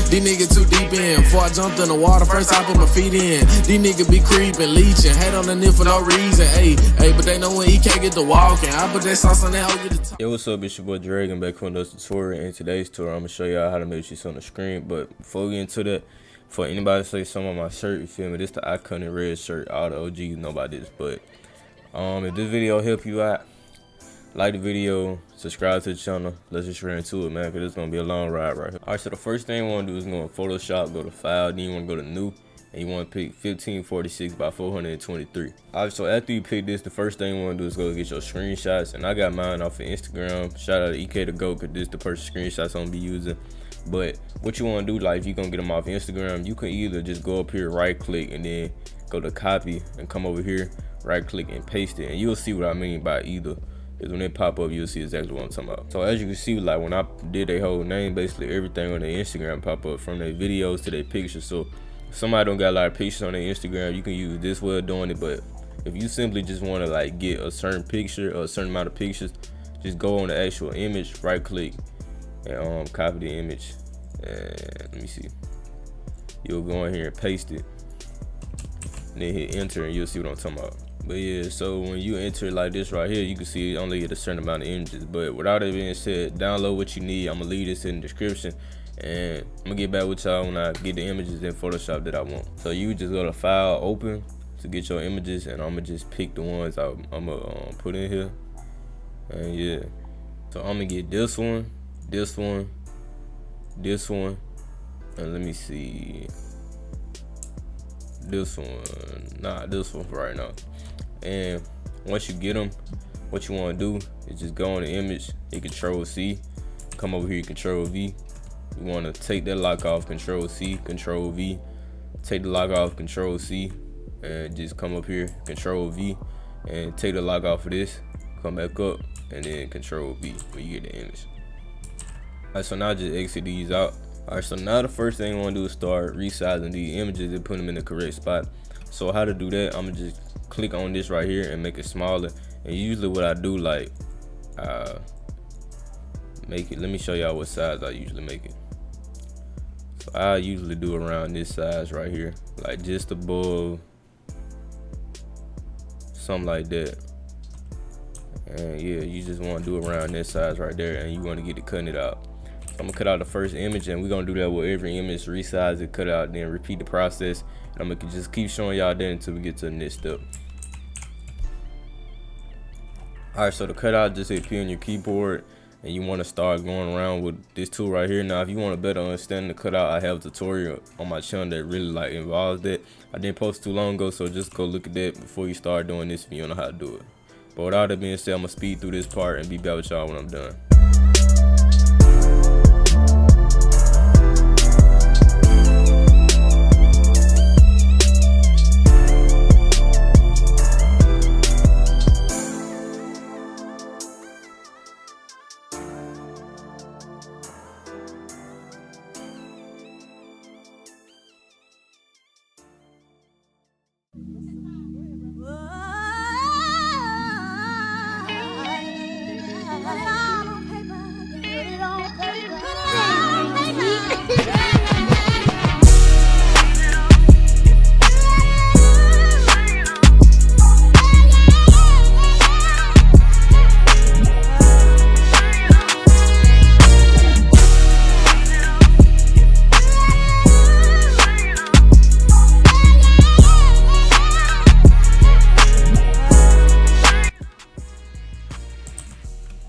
These niggas too deep in. Before I jumped in the water, first I put my feet in. These niggas be creeping, leeching, hate on the nip for no reason. Hey, but they know when EK get to walking. I put that sauce on that hoe get the top. Yo, what's up? It's your boy Dragon back for another tutorial. In today's tutorial, I'm gonna show y'all how to make this on the screen. But before we get into that, for anybody to say something on my shirt, you feel me? This the iconic red shirt. All the OGs know about this. But if this video help you out, like the video, subscribe to the channel. Let's just get into it, man, because it's gonna be a long ride right here. All right, so the first thing you want to do is go in Photoshop, go to File, then you want to go to New, and you want to pick 1546 by 423. All right, so after you pick this, the first thing you want to do is go get your screenshots, and I got mine off of Instagram. Shout out to EK to go, because this is the first screenshots I'm gonna be using. But what you want to do, like if you're gonna get them off Instagram, you can either just go up here, right click, and then go to copy, and come over here, right click, and paste it, and you'll see what I mean by either. Is when they pop up, you'll see exactly what I'm talking about. So as you can see, like when I did their whole name, basically everything on their Instagram pop up, from their videos to their pictures. So if somebody don't got a lot of pictures on their Instagram, you can use this way of doing it. But if you simply just want to like get a certain picture or a certain amount of pictures, just go on the actual image, right click, and copy the image, and let me see, you'll go in here and paste it, and then hit enter, and you'll see what I'm talking about. But yeah, so when you enter like this right here, you can see it only get a certain amount of images. But without it being said, download what you need. I'm gonna leave this in the description, and I'm gonna get back with y'all when I get the images in Photoshop that I want. So you just go to File, Open to get your images, and I'm gonna just pick the ones I'm gonna put in here. And yeah, so I'm gonna get this one, this one, this one, and let me see, this one, this one for right now. And once you get them, what you want to do is just go on the image, hit Control C, come over here, Control V. You want to take that lock off, Control C, Control V, take the lock off, Control C, and just come up here, Control V, and take the lock off of this, come back up, and then Control V when you get the image. Alright, so now just exit these out. Alright, so now the first thing you want to do is start resizing these images and put them in the correct spot. So how to do that, I'm gonna just click on this right here and make it smaller. And usually what I do, like make it, let me show y'all what size I usually make it. So I usually do around this size right here, like just above, something like that. And yeah, you just want to do around this size right there, and you want to get it cutting it out. So I'm gonna cut out the first image, and we're gonna do that with every image, resize it, cut out, then repeat the process. And I'm gonna just keep showing y'all that until we get to the next step. Alright, so to cut out, just hit P on your keyboard, and you want to start going around with this tool right here. Now if you want to better understand the cutout, I have a tutorial on my channel that really like involves that. I didn't post too long ago, so just go look at that before you start doing this if you don't know how to do it. But without that being said, I'm gonna speed through this part and be back with y'all when I'm done.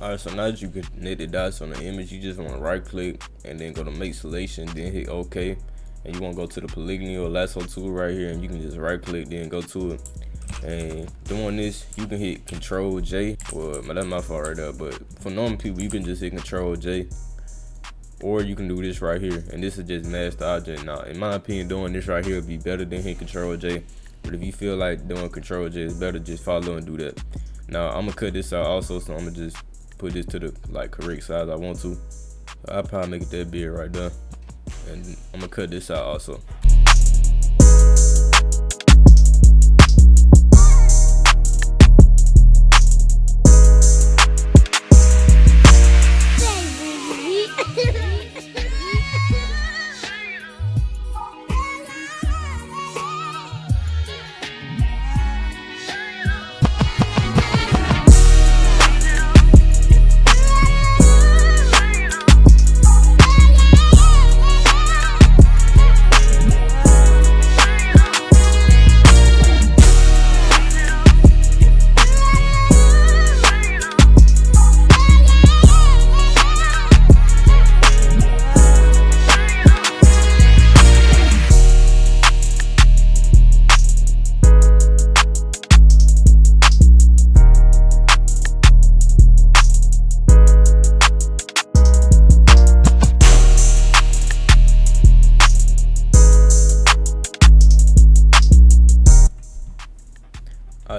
Alright, so now that you connect the dots on the image, you just want to right click and then go to make selection, then hit OK. And you want to go to the polygon or lasso tool right here, and you can just right click, then go to it. And doing this, you can hit Control J. Well, that's my fault right there, but for normal people, you can just hit Control J. Or you can do this right here, and this is just mask the object. Now, in my opinion, doing this right here would be better than hit Control J. But if you feel like doing Control J is better, just follow and do that. Now, I'm gonna cut this out also, so I'm gonna just put this to the correct size I want to. I'll probably make it that big right there, and I'm gonna cut this out also.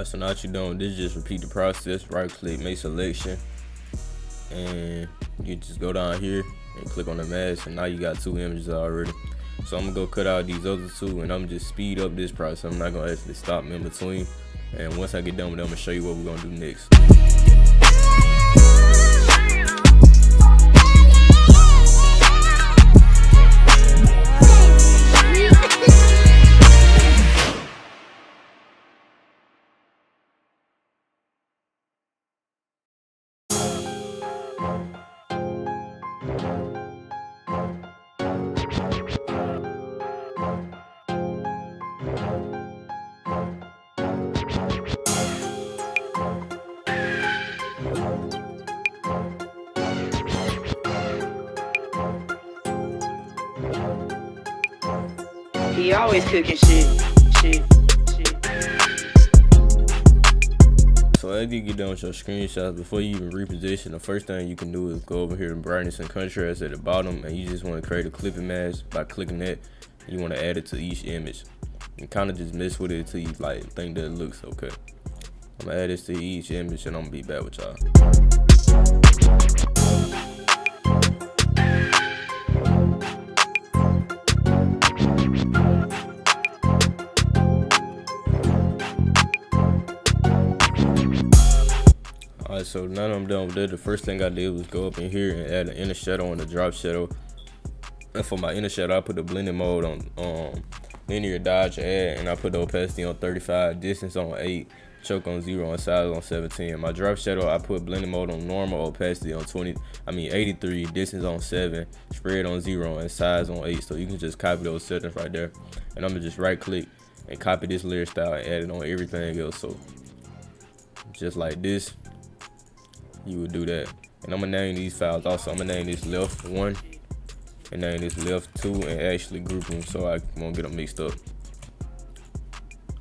Alright, so now that you're done with this, just repeat the process. Right click, make selection, and you just go down here and click on the mask, and now you got 2 images already. So I'm gonna go cut out these other 2, and I'm just speed up this process. I'm not gonna actually stop in between. And once I get done with it, I'm gonna show you what we're gonna do next. He always cooking shit. So after you get done with your screenshots, before you even reposition, the first thing you can do is go over here to brightness and contrast at the bottom, and you just want to create a clipping mask. By clicking that, you want to add it to each image and kind of just mess with it until you like think that it looks okay. I'm gonna add this to each image, and I'm gonna be back with y'all. Alright, so now that I'm done with that, the first thing I did was go up in here and add an inner shadow and a drop shadow. And for my inner shadow, I put the blending mode on linear dodge add, and I put the opacity on 35, distance on 8, choke on 0, and size on 17. My drop shadow, I put blending mode on normal, opacity on 83, distance on 7, spread on 0, and size on 8. So you can just copy those settings right there. And I'm gonna just right click and copy this layer style and add it on everything else. So just like this, you would do that. And I'm gonna name these files also. I'm gonna name this left 1 and name this left 2, and actually group them so I won't get them mixed up.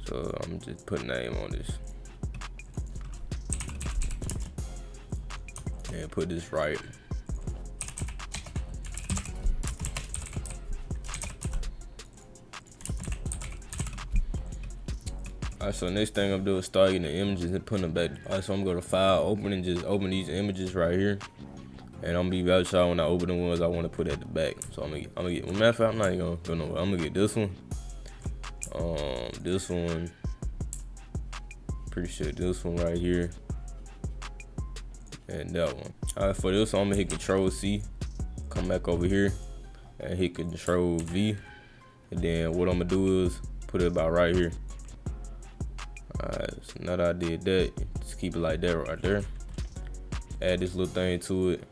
So I'm just putting name on this and put this right. Alright, so next thing I'm doing is start getting the images and putting them back. Alright, so I'm gonna go to file, open, and just open these images right here. And I'm gonna be back with y'all when I open the ones I want to put at the back. So I'm gonna get, well, matter of fact, I'm not even gonna go nowhere. I'm gonna get this one, pretty sure this one right here, and that one. Alright, for this one, I'm gonna hit Control C, come back over here, and hit Control V. And then what I'm gonna do is put it about right here. Alright, so now that I did that, just keep it like that right there. Add this little thing to it.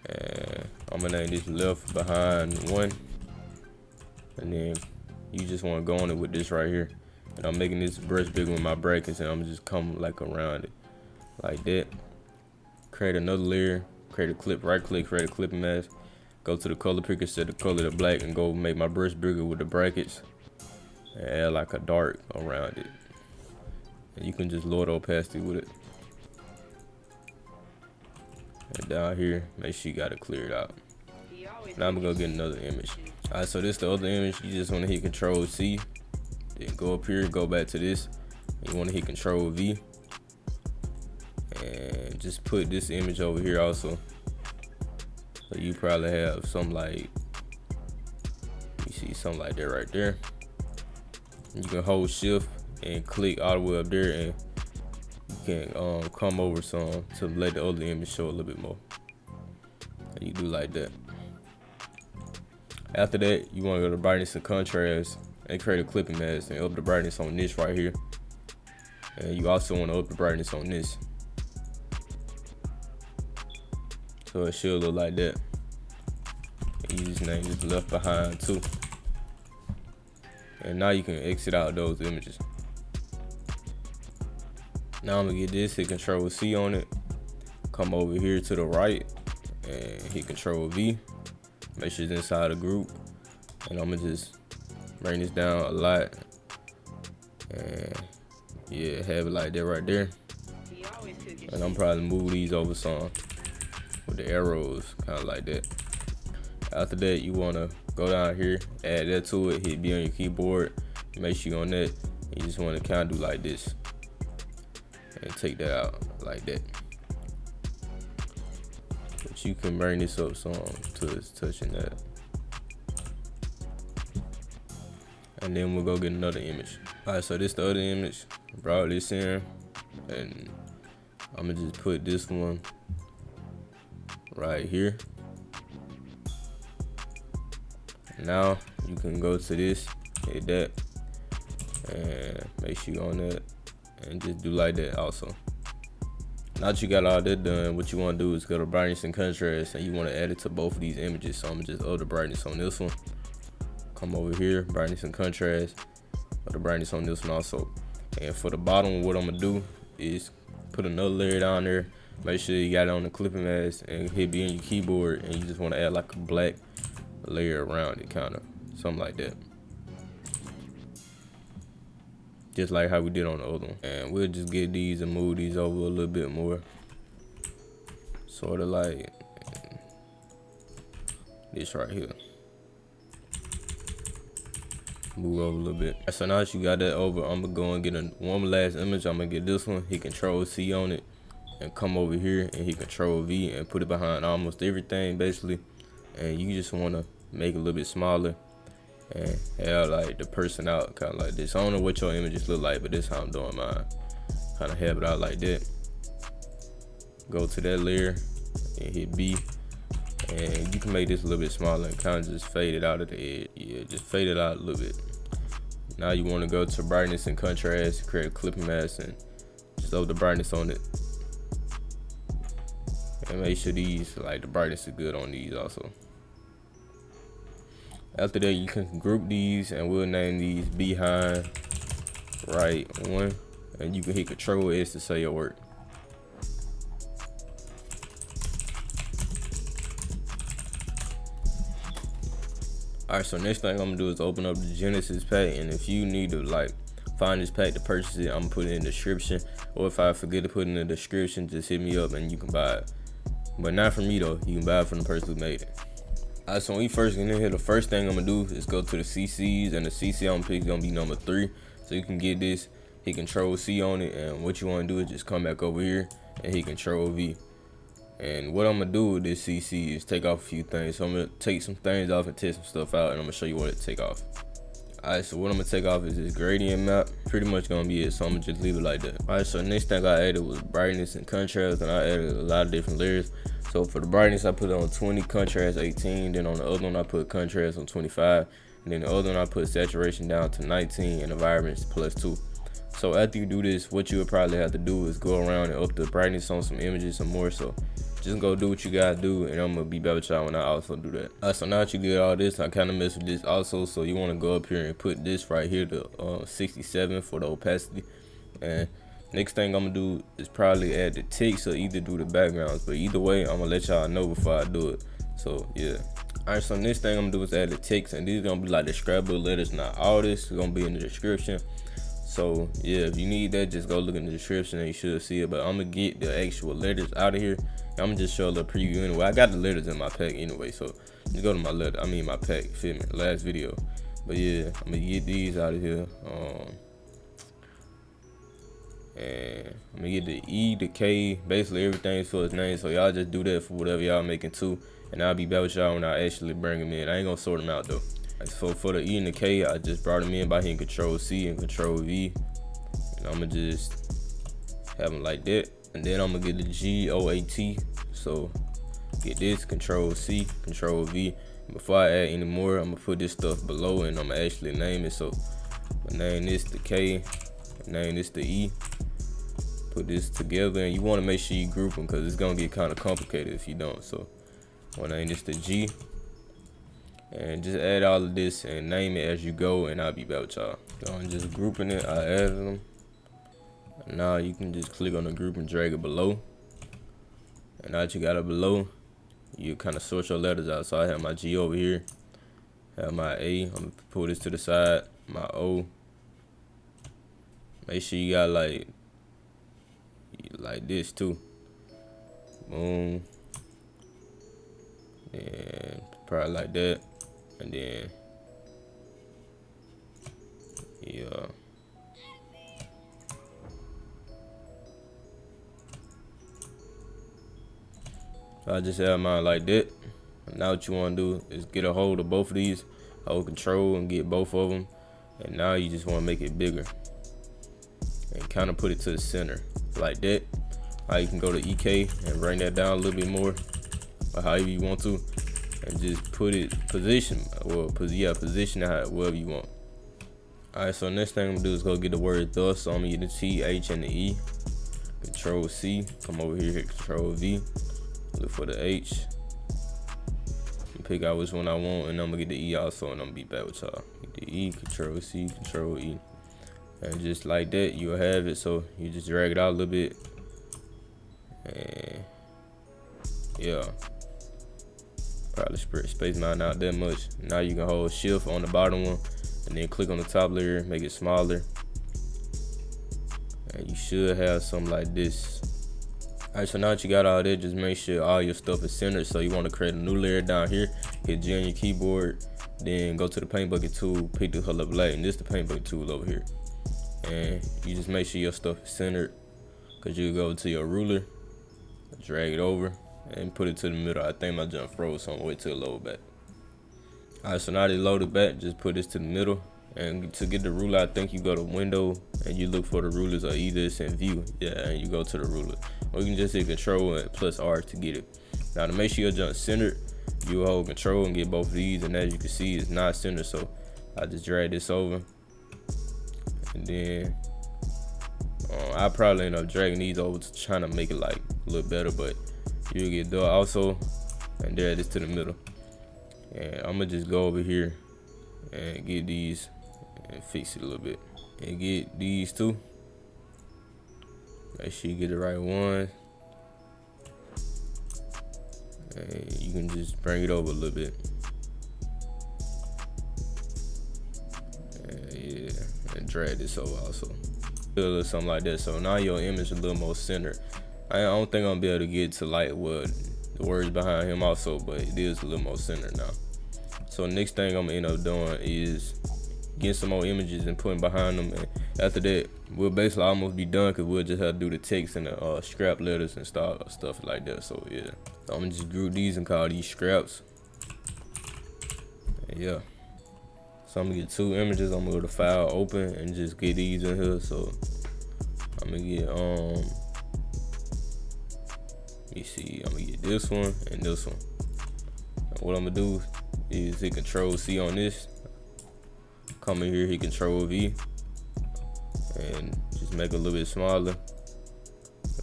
And I'm gonna name this left behind 1. And then you just wanna go on it with this right here. And I'm making this brush bigger with my brackets, and I'm just come like around it. Like that. Create another layer, create a clip, right click, create a clipping mask. Go to the color picker, set the color to black, and go make my brush bigger with the brackets. And add like a dark around it. And you can just lower the opacity with it. And down here, make sure you got it cleared out. Now I'm gonna go get another image. Alright, so this the other image. You just wanna hit Control C, then go up here, go back to this. You wanna hit Control V, and just put this image over here also. So you probably have something like, you see something like that right there. You can hold shift and click all the way up there, and you can come over some to let the other image show a little bit more. And you do like that. After that, you want to go to brightness and contrast and create a clipping mask and up the brightness on this right here. And you also want to up the brightness on this, so it should look like that. And you just name this left behind 2. And now you can exit out those images. Now I'm gonna get this, hit Control C on it, come over here to the right and hit Control V, make sure it's inside the group, and I'm gonna just bring this down a lot, and yeah, have it like that right there. And I'm probably move these over some with the arrows, kind of like that. After that, you wanna go down here, add that to it, hit B on your keyboard, make sure you're on that, You just want to kind of do like this and take that out like that. But you can bring this up some to it's touching that. And then we'll go get another image. Alright, so this the other image. Brought this in, and I'm gonna just put this one right here. Now you can go to this, hit that, and make sure you on that, and just do like that also. Now that you got all that done, what you want to do is go to brightness and contrast, and you want to add it to both of these images. So I'm gonna just up the brightness on this one. Come over here, brightness and contrast, up the brightness on this one also. And for the bottom, what I'm gonna do is put another layer down there. Make sure you got it on the clipping mask and hit B on your keyboard, and you just want to add like a black layer around it, kind of something like that, just like how we did on the other one. And we'll just get these and move these over a little bit more, sort of like this right here. Move over a little bit. So now that you got that over, I'm gonna go and get one last image. I'm gonna get this one, hit Control C on it, and come over here and hit Control V and put it behind almost everything basically. And you just want to make it a little bit smaller and have like the person out kind of like this. I don't know what your images look like, but this is how I'm doing mine. Kind of have it out like that. Go to that layer and hit B, and you can make this a little bit smaller and kind of just fade it out of the edge. Yeah, just fade it out a little bit. Now you want to go to brightness and contrast, create a clipping mask, and just up the brightness on it, and make sure these, like the brightness is good on these also. After that, you can group these, and we'll name these behind right one, and you can hit Control S to say your work. Alright, so next thing I'm gonna do is open up the Genesis pack, and if you need to like find this pack to purchase it, I'm gonna put it in the description, or if I forget to put it in the description, just hit me up and you can buy it. But not from me though, you can buy it from the person who made it. Alright, so when we first get in here, the first thing I'm gonna do is go to the CCs, and the CC I'm picking is gonna be number 3. So you can get this, hit Control C on it, and what you wanna do is just come back over here and hit Control V. And what I'm gonna do with this CC is take off a few things. So I'm gonna take some things off and test some stuff out, and I'm gonna show you what to take off. Alright, so what I'm gonna take off is this gradient map. Pretty much gonna be it, so I'm gonna just leave it like that. Alright, so next thing I added was brightness and contrast, and I added a lot of different layers. So for the brightness, I put it on 20, contrast 18. Then on the other one, I put contrast on 25. And then the other one, I put saturation down to 19 and environments +2. So after you do this, what you would probably have to do is go around and up the brightness on some images some more. So just go do what you gotta do, and I'm gonna be back with y'all when I also do that. Alright, so now that you did all this, I kind of messed with this also. So you want to go up here and put this right here to 67 for the opacity. And next thing I'm gonna do is probably add the text or either do the backgrounds, but either way I'm gonna let y'all know before I do it. So yeah. Alright, so next thing I'm gonna do is add the text, and these are gonna be like the scrapbook letters. Not all this is gonna be in the description. So yeah, if you need that, just go look in the description and you should see it. But I'm gonna get the actual letters out of here. I'm gonna just show a little preview anyway. I got the letters in my pack anyway, so just go to my letter. I mean my pack, feel me? Last video. But yeah, I'm gonna get these out of here. And I'm gonna get the E, the K, basically everything for its name. So y'all just do that for whatever y'all making too, and I'll be back with y'all when I actually bring them in. I ain't gonna sort them out though. So for the E and the K, I just brought them in by hitting Control C and Control V, and I'm gonna just have them like that. And then I'm gonna get the G, O, A, T. So get this, Control C, Control V. Before I add any more, I'm gonna put this stuff below, and I'm gonna actually name it. So I'm gonna name this the K, name this the E. Put this together, and you want to make sure you group them because it's gonna get kind of complicated if you don't. So I'm gonna name this the G, and just add all of this and name it as you go, and I'll be back with y'all. So I'm just grouping it. I added them. Now you can just click on the group and drag it below. And now that you got it below, you kind of sort your letters out. So I have my G over here, have my A. I'm gonna pull this to the side. My O. Make sure you got like this too. Boom. And probably like that. And then yeah. I just have mine like that. Now what you want to do is get a hold of both of these, hold control and get both of them, and now you just want to make it bigger and kind of put it to the center like that. Now you can go to EK and bring that down a little bit more, or however you want to, and just put it position, well, position it wherever you want. Alright, so next thing I'm gonna do is go get the word thus. So I'm gonna get the T, H, and the E. Control C, come over here, hit Control V, look for the H, and pick out which one I want, and I'm gonna get the E also, and I'm gonna be back with y'all. Get the E, Control C, Control E, and just like that, you'll have it. So you just drag it out a little bit, and yeah, probably space mine out that much. Now you can hold Shift on the bottom one, and then click on the top layer, make it smaller, and you should have something like this. Alright, so now that you got all that, just make sure all your stuff is centered. So you want to create a new layer down here, hit G on your keyboard, then go to the paint bucket tool, pick the color black, and this is the paint bucket tool over here. And you just make sure your stuff is centered, because you go to your ruler, drag it over, and put it to the middle. I think my jump froze, so I'm gonna wait till it load back. Alright, so now they loaded back, just put this to the middle. And to get the ruler, I think you go to window and you look for the rulers, or either it's in view, yeah, and you go to the ruler. Or you can just hit Control and plus R to get it. Now to make sure your jump centered, you hold Control and get both of these, and as you can see, it's not centered, so I just drag this over. And then I probably end up dragging these over to trying to make it like a little better, but you'll get there also, and there it is to the middle. And I'm gonna just go over here and get these and fix it a little bit, and get these two. Make sure you get the right one, and you can just bring it over a little bit, and yeah, and drag this over also. Do something like that. So now your image is a little more centered. I don't think I'm gonna be able to get to like what the words behind him also, but it is a little more centered now. So next thing I'm gonna end up doing is getting some more images and putting behind them, and after that we'll basically almost be done, because we'll just have to do the text and the scrap letters and stuff like that. So yeah, so I'm gonna just group these and call these scraps, and yeah, so I'm gonna get two images. I'm gonna go to file, open, and just get these in here. So I'm gonna get let me see, I'm gonna get this one and this one. And what I'm gonna do is hit Control C on this, come in here, hit Control V, and just make it a little bit smaller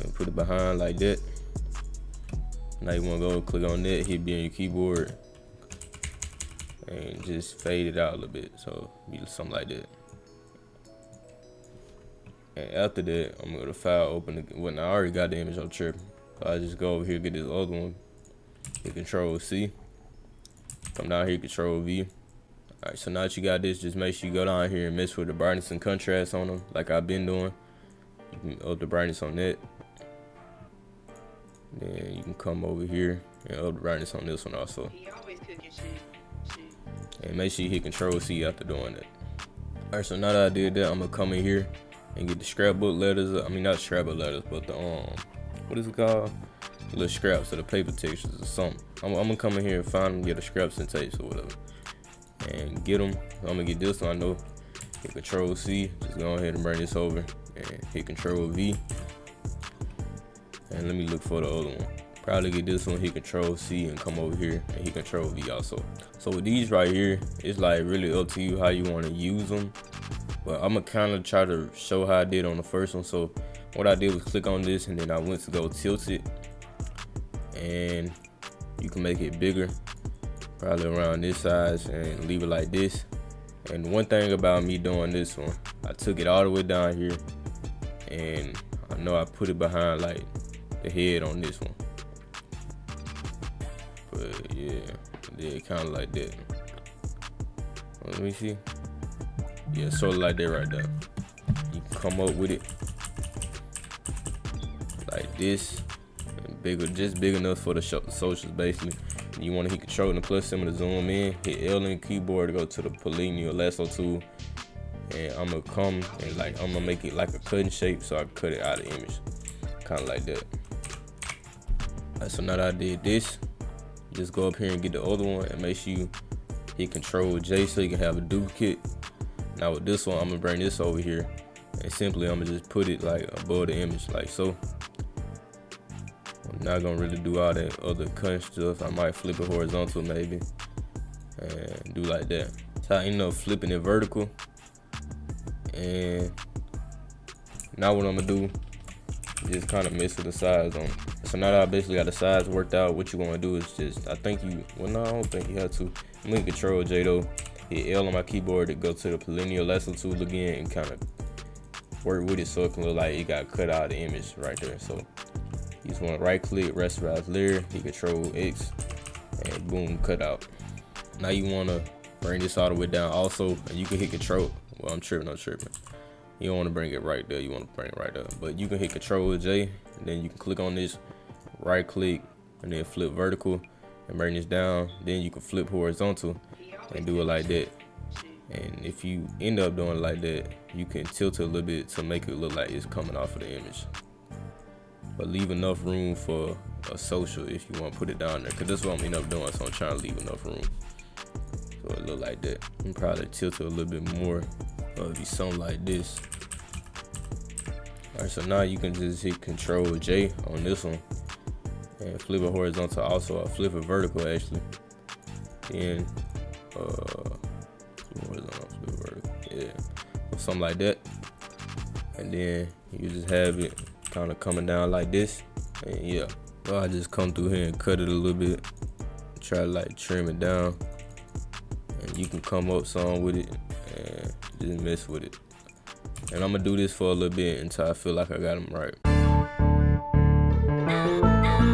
and put it behind like that. Now you want to go click on that, hit B on your keyboard, and just fade it out a little bit, so be something like that. And after that, I'm gonna go to file, open it. Well, I already got the image on trip, so I just go over here, get this other one, hit Control C, come down here, Control V. Alright, so now that you got this, just make sure you go down here and mess with the brightness and contrast on them, like I've been doing. You can up the brightness on that. Then you can come over here and up the brightness on this one also. He always cooking shit. And make sure you hit Control C after doing that. Alright, so now that I did that, I'm gonna come in here and get the scrapbook letters. I mean, not scrapbook letters, but the what is it called? The little scraps or the paper textures or something. I'm gonna come in here and find them, get the scraps and tapes or whatever, and get them. I'm gonna get this one. I know. Hit Control C. Just go ahead and bring this over and hit Control V. And let me look for the other one. Probably get this one, hit Control C, and come over here and hit Control V also. So with these right here, it's like really up to you how you want to use them. But I'm gonna kind of try to show how I did on the first one. So what I did was click on this, and then I went to go tilt it, and you can make it bigger, probably around this size, and leave it like this. And one thing about me doing this one, I took it all the way down here, and I know I put it behind like the head on this one. But yeah, kind of like that. Let me see. Yeah, sort of like that right there. You can come up with it like this, and bigger, just big enough for the socials basically. And you want to hit Control and the plus symbol to zoom in. Hit L on the keyboard to go to the polygon or lasso tool, and I'm gonna come and I'm gonna make it like a cutting shape, so I cut it out of the image, kind of like that. Alright, so now that I did this, just go up here and get the other one and make sure you hit Control J so you can have a duplicate. Now with this one, I'm gonna bring this over here and simply I'm gonna just put it like above the image like so. I'm not gonna really do all that other cut stuff. I might flip it horizontal maybe and do like that. So I end up flipping it vertical. And now what I'm gonna do is just kind of mess with the size on it. So now that I basically got the size worked out, what you want to do is just, I don't think you have to. I'm gonna Control J though, hit L on my keyboard to go to the linear lasso tool again and kind of work with it so it can look like it got cut out of the image right there. So you just want to right click, rasterize layer, hit Control X, and boom, cut out. Now you want to bring this all the way down also, and you can hit Control. Well, I'm tripping. You don't want to bring it right there. You want to bring it right up. But you can hit Control J, and then you can click on this, right click, and then flip vertical, and bring this down. Then you can flip horizontal, and do it like that. And if you end up doing it like that, you can tilt it a little bit to make it look like it's coming off of the image. But leave enough room for a social if you want to put it down there, because that's what I'm end up doing. So I'm trying to leave enough room so it look like that. I'm probably tilt it a little bit more. It'll be something like this. Alright, so now you can just hit Control J on this one and flip it horizontal. Also, I'll flip it vertical actually. Then horizontal, flip it vertical. Yeah, or something like that. And then you just have it kind of coming down like this. And yeah, well, I just come through here and cut it a little bit. Try to like trim it down. And you can come up some with it and just mess with it. And I'm gonna do this for a little bit until I feel like I got them right.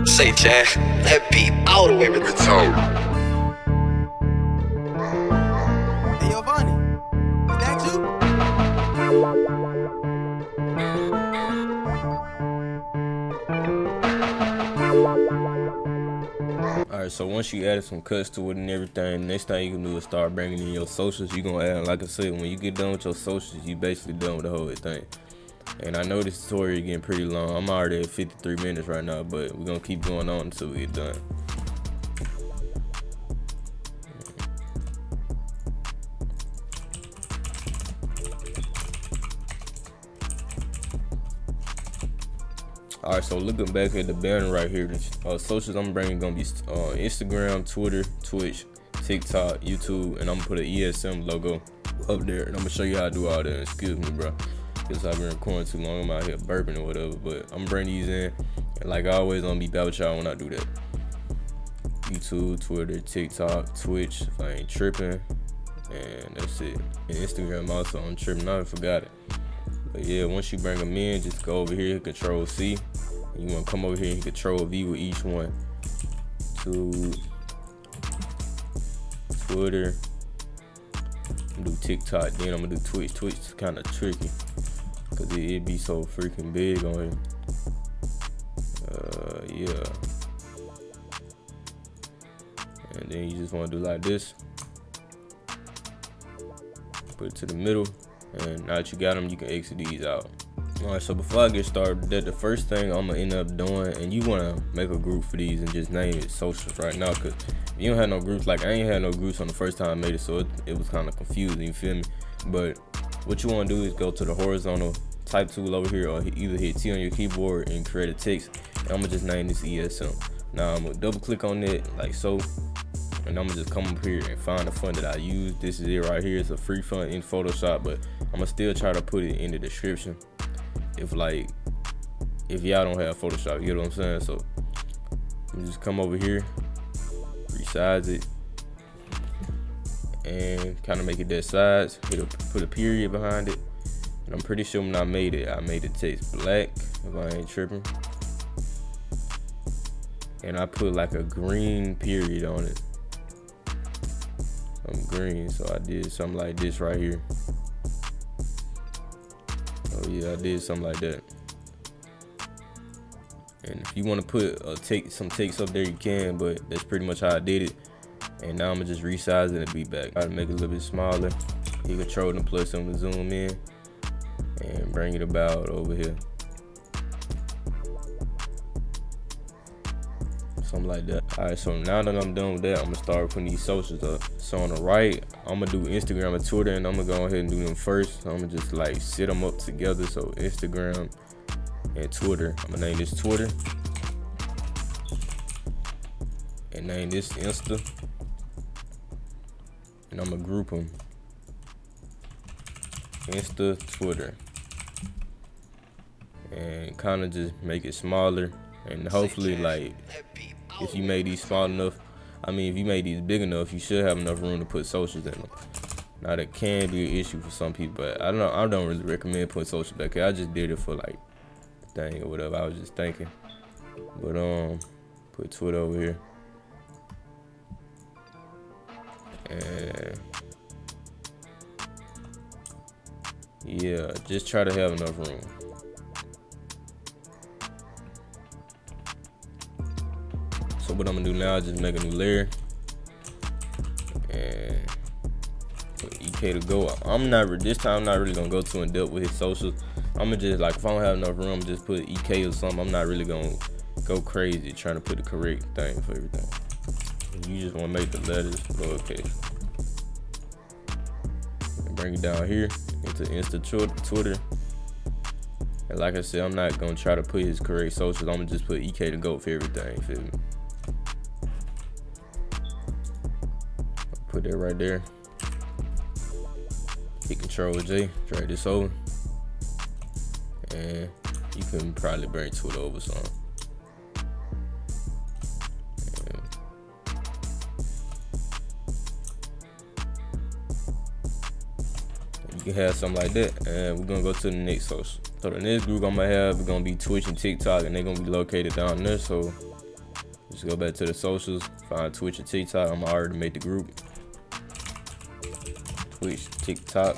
Say Jack, that beat all the way with the toe. Hey, yo, Vonnie, is that you? Alright, so once you added some cuts to it and everything, next thing you can do is start bringing in your socials. You're gonna add, like I said, when you get done with your socials, you basically done with the whole thing. And I know this tutorial is getting pretty long. I'm already at 53 minutes right now, but we're gonna keep going on until we get done. Alright, so looking back at the banner right here, the socials I'm bringing gonna be Instagram, Twitter, Twitch, TikTok, YouTube, and I'm gonna put an ESM logo up there, and I'm gonna show you how to do all that. Excuse me, bro, because I've been recording too long. I'm out here burping or whatever, but I'm gonna bring these in, and like always, I'm gonna be back with y'all when I do that. YouTube, Twitter, TikTok, Twitch, if I ain't tripping, and that's it. And Instagram also, I'm tripping, I forgot it. But yeah, once you bring them in, just go over here, Control C. And you want to come over here and Control V with each one. To Twitter, I'm gonna do TikTok, then I'm gonna do Twitch. Twitch is kind of tricky because it be so freaking big on here. Yeah. And then you just want to do like this. Put it to the middle. And now that you got them, you can exit these out. Alright, so before I get started, the first thing I'm gonna end up doing, and you wanna make a group for these and just name it socials right now, cause if you don't have no groups, like I ain't had no groups on the first time I made it, so it was kind of confusing, you feel me? But what you wanna do is go to the horizontal type tool over here, or either hit T on your keyboard and create a text, and I'm gonna just name this ESM. Now I'm gonna double click on it like so. And I'm gonna just come up here and find the font that I use. This is it right here. It's a free font in Photoshop, but I'm gonna still try to put it in the description if y'all don't have Photoshop, you know what I'm saying? So I'm just come over here, resize it, and kind of make it that size. Put a period behind it, and I'm pretty sure when I made it text black if I ain't tripping. And I put like a green period on it. I'm green, so I did something like this right here. Oh yeah, I did something like that. And if you want to put some text up there, you can, but that's pretty much how I did it. And now I'm gonna just resize it and be back. Try to make it a little bit smaller. Hit Control and plus I'm gonna zoom in and bring it about over here. something like that. All right, so now that I'm done with that, I'm gonna start putting these socials up. So on the right, I'm gonna do Instagram and Twitter, and I'm gonna go ahead and do them first. So I'm gonna just like set them up together. So Instagram and Twitter. I'm gonna name this Twitter and name this Insta, and I'm gonna group them. Insta, Twitter, and kind of just make it smaller, and hopefully like if you made these small enough, I mean if you made these big enough, you should have enough room to put socials in them. Now that can be an issue for some people, but I don't really recommend putting socials back here. I just did it for like thing or whatever I was just thinking. But put Twitter over here, and yeah, just try to have enough room. So what I'm gonna do now is just make a new layer and put EK to go. This time I'm not really gonna go too in depth with his socials. I'm gonna just like, if I don't have enough room, just put EK or something. I'm not really gonna go crazy trying to put the correct thing for everything. You just wanna make the letters lowercase. Bring it down here into Insta, Twitter, and like I said, I'm not gonna try to put his correct socials. I'm gonna just put EK to go for everything. Feel me? Put that right there. Hit Control J, drag this over, and you can probably bring Twitter over some. You can have something like that, and we're gonna go to the next social. So the next group I'm gonna have is gonna be Twitch and TikTok, and they're gonna be located down there. So just go back to the socials, find Twitch and TikTok. I'm already make the group. Twitch, TikTok.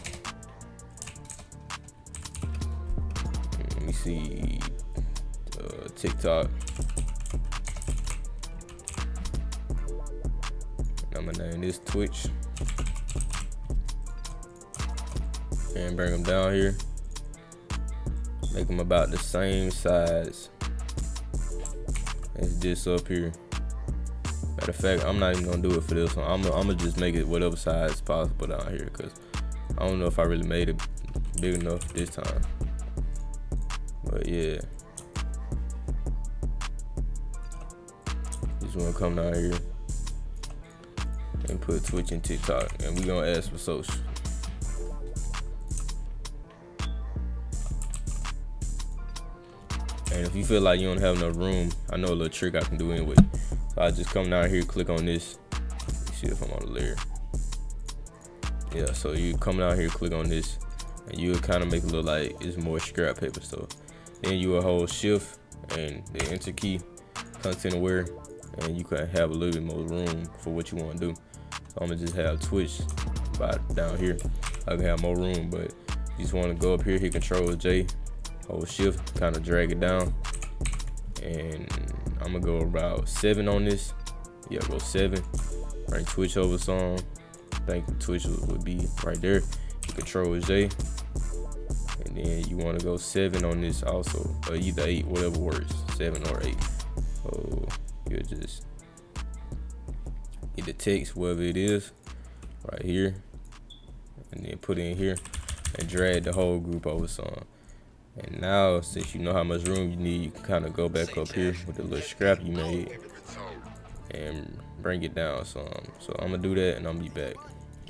Let me see, TikTok. And I'm gonna name this Twitch. And bring them down here. Make them about the same size as this up here. Matter of fact, I'm not even gonna do it for this one. I'm gonna just make it whatever size possible down here, because I don't know if I really made it big enough this time. But yeah, just wanna come down here and put Twitch and TikTok, and we gonna ask for social. And if you feel like you don't have enough room, I know a little trick I can do anyway. So I just come down here, click on this. Let's see if I'm on the layer. Yeah, so you come down here, click on this, and you will kind of make it look like it's more scrap paper. So then you will hold shift and the enter key, content aware, and you can have a little bit more room for what you want to do. So I'm gonna just have Twitch about down here. I can have more room, but you just want to go up here, hit Control J, hold shift, kind of drag it down, and I'm gonna go about 7 on this. Yeah, go 7. Bring Twitch over some. I think Twitch would be right there. You Control J, and then you want to go 7 on this also, or either 8, whatever works, 7 or 8. So you just get the text wherever it is, right here, and then put it in here, and drag the whole group over some. And now, since you know how much room you need, you can kind of go back up here with the little scrap you made and bring it down some. So I'm gonna do that, and I'm gonna be back.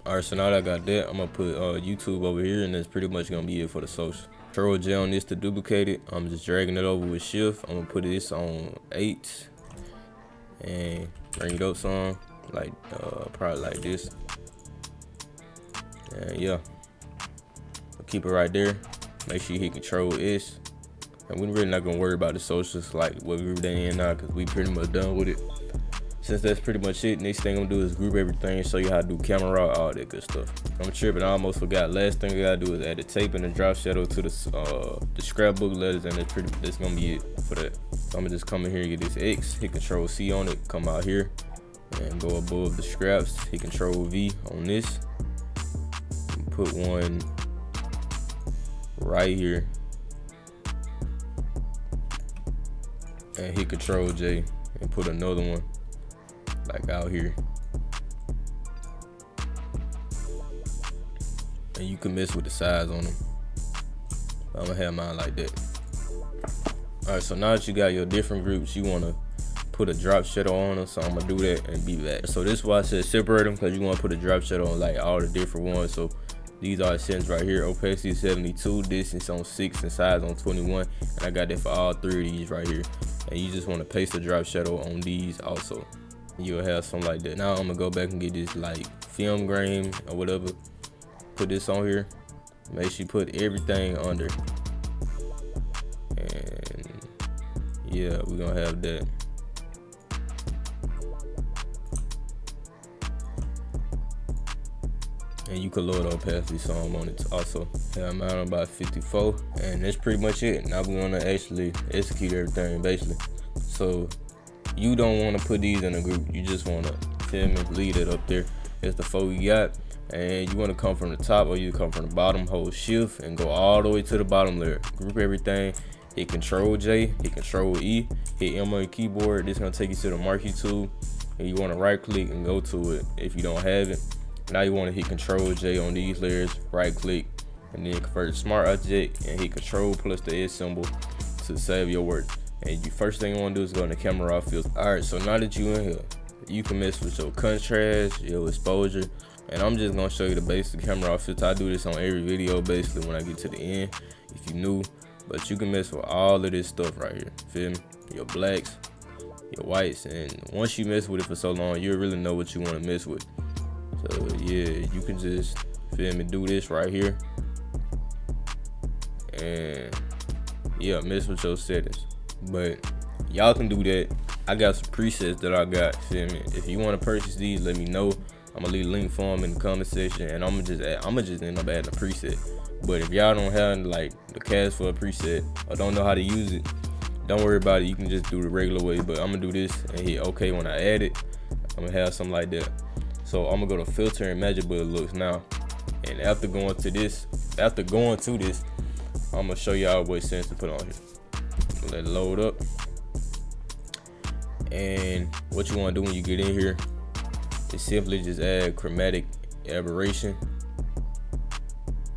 All right, so now that I got that, I'm gonna put YouTube over here, and that's pretty much gonna be it for the social. Control J on this to duplicate it. I'm just dragging it over with shift. I'm gonna put this on 8 and bring it up some, like probably like this. And yeah, I'll keep it right there. Make sure you hit Control S, and we're really not gonna worry about the socials, like what group they in now, because we pretty much done with it. Since that's pretty much it, next thing I'm gonna do is group everything, show you how to do camera, all that good stuff. I'm tripping, I almost forgot. Last thing I gotta do is add the tape and the drop shadow to the scrapbook letters, and that's gonna be it for that. So I'm gonna just come in here and get this X, hit Control C on it, come out here and go above the scraps, hit Control V on this, and put one right here, and hit Control J and put another one like out here. And you can mess with the size on them. I'm gonna have mine like that. Alright, so now that you got your different groups, you wanna put a drop shadow on them. So I'm gonna do that and be back. So this is why I said separate them, because you wanna put a drop shadow on like all the different ones. So these are settings right here: opacity 72, distance on 6, and size on 21. And I got that for all 3 of these right here. And you just wanna paste the drop shadow on these also. You'll have something like that. Now I'm gonna go back and get this like film grain or whatever. Put this on here. Make sure you put everything under. And yeah, we're gonna have that. And you can lower the opacity, so I'm on it also. Yeah, I'm out on about 54, and that's pretty much it. Now we're gonna actually execute everything basically. So you don't want to put these in a group. You just want to film and leave it up there. That's the 4 we got. And you want to come from the top, or you come from the bottom, hold shift and go all the way to the bottom layer. Group everything, hit Control J, hit Control E, hit M on your keyboard. This is gonna take you to the marquee tool, and you want to right click and go to it if you don't have it. Now you want to hit Control J on these layers, right click, and then convert to smart object and hit Control plus the S symbol to save your work. And you first thing you want to do is go in the camera raw filter. Alright, so now that you in here, you can mess with your contrast, your exposure. And I'm just gonna show you the basic camera filter. I do this on every video basically when I get to the end, if you new. But you can mess with all of this stuff right here. Feel me? Your blacks, your whites, and once you mess with it for so long, you'll really know what you want to mess with. So yeah, you can just feel me, do this right here. And yeah, mess with your settings. But y'all can do that. I got some presets that I got, feel me? If you want to purchase these, let me know. I'm gonna leave a link for them in the comment section, and I'm gonna just end up adding a preset. But if y'all don't have like the cash for a preset or don't know how to use it, don't worry about it. You can just do the regular way. But I'm gonna do this and hit OK when I add it. I'm gonna have something like that. So I'm gonna go to filter and magic bullet looks now. And after going to this, I'm gonna show y'all what settings to put on here. Let it load up. And what you wanna do when you get in here is simply just add chromatic aberration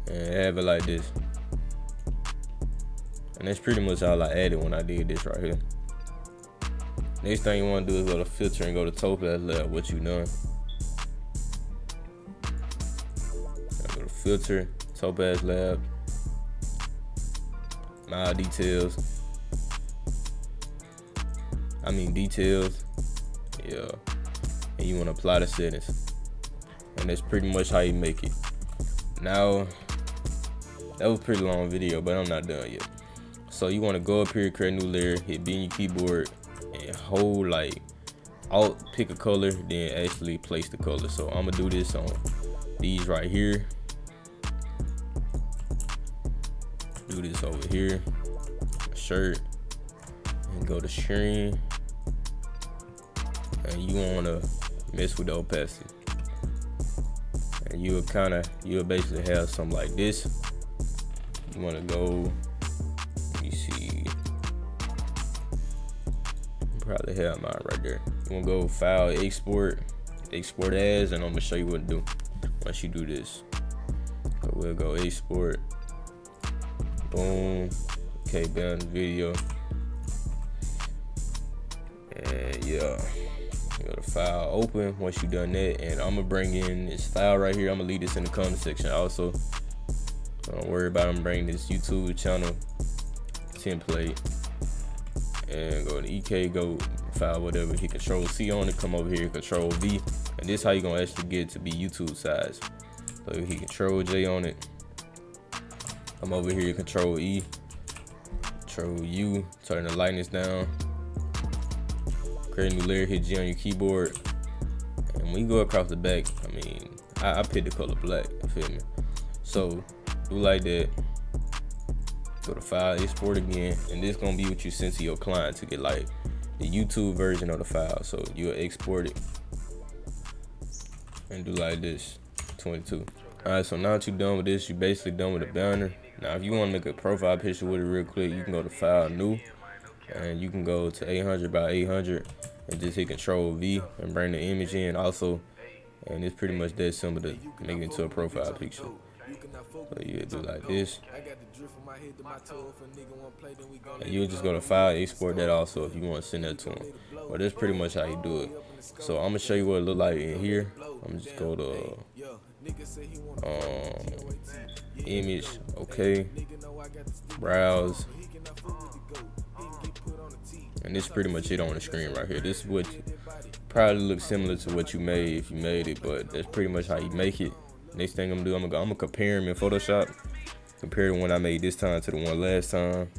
and have it like this. And that's pretty much all I added when I did this right here. Next thing you want to do is go to filter and go to topaz layer. What you done? Go to filter, topaz lab, mild details. Details. Yeah. And you want to apply the settings, and that's pretty much how you make it. Now that was a pretty long video, but I'm not done yet. So you want to go up here, create a new layer, hit B on your keyboard, and hold like Alt, pick a color, then actually place the color. So I'm gonna do this on these right here. Do this over here, shirt, and go to screen. And you want to mess with the opacity, and you'll basically have something like this. You want to go, let me see, probably have mine right there. You want to go file, export as, and I'm gonna show you what to do once you do this. So we'll go export, boom, okay, down the video, and yeah. Go to file, open once you done that, and I'm gonna bring in this file right here. I'm gonna leave this in the comment section also. Don't worry about it. I'm bringing this YouTube channel template, and go to EK, go file, whatever, hit Control C on it, come over here, Control V, and this is how you're gonna actually get it to be YouTube size. So you hit Control J on it, come over here, Control E, Control U, turn the lightness down. Create a new layer, hit G on your keyboard, and when you go across the back, I picked the color black, you feel me? So do like that, go to file, export again, and this gonna be what you send to your client to get like the YouTube version of the file. So you'll export it and do like this, 22. Alright, so now that you're done with this, you're basically done with the banner. Now if you want to make a profile picture with it real quick, you can go to file, new, and you can go to 800 by 800, and just hit Control V and bring the image in also. And it's pretty much that simple to make it into a profile picture. So you do like this. And you just go to file, export that also if you want to send that to them. But that's pretty much how you do it. So I'm gonna show you what it look like in here. I'm just go to image, okay, browse, and this is pretty much it on the screen right here. This is what probably looks similar to what you made if you made it, but that's pretty much how you make it. Next thing I'm gonna do, I'm gonna compare them in Photoshop. Compare the one I made this time to the one last time.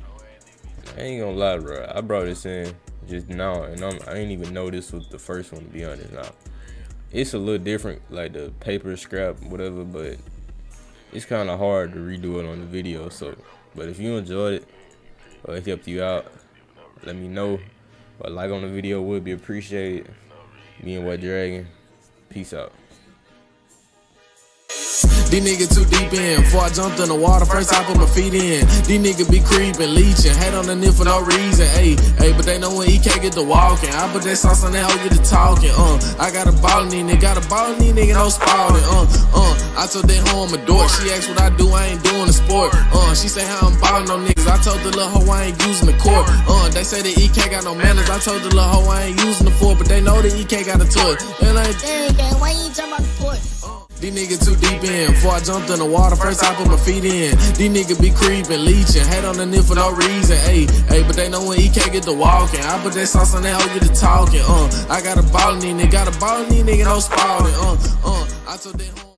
I ain't gonna lie, bro. I brought this in just now, and I ain't even know this was the first one, to be honest. Now, it's a little different, like the paper scrap, whatever, but it's kind of hard to redo it on the video. So, but if you enjoyed it or it helped you out, let me know. A like on the video would be appreciated. Me and Dragon, peace out. These niggas too deep in. Before I jumped in the water, first I put my feet in. These niggas be creeping, leeching, hate on the nip for no reason. Ayy, but they know when EK get to walking. I put that sauce on that hoe, get to talking. I got a ball in these niggas, got a ball in these niggas, no spouting. I told that hoe I'm a dork. She asked what I do, I ain't doing the sport. She say how I'm ballin' no niggas. I told the little hoe I ain't using the court. They say the EK got no manners. I told the little hoe I ain't using the fort, but they know the EK got a toy. And like, dang, why you ain't talking about the fort? These niggas too deep in. Before I jumped in the water, first I put my feet in. These niggas be creeping, leeching, hate on the nip for no reason. Ayy, but they know when EK get to walking. I put that sauce on that hoe, get to talking. I got a ball in these niggas, got a ball in these niggas, no spouting. I told that hoe.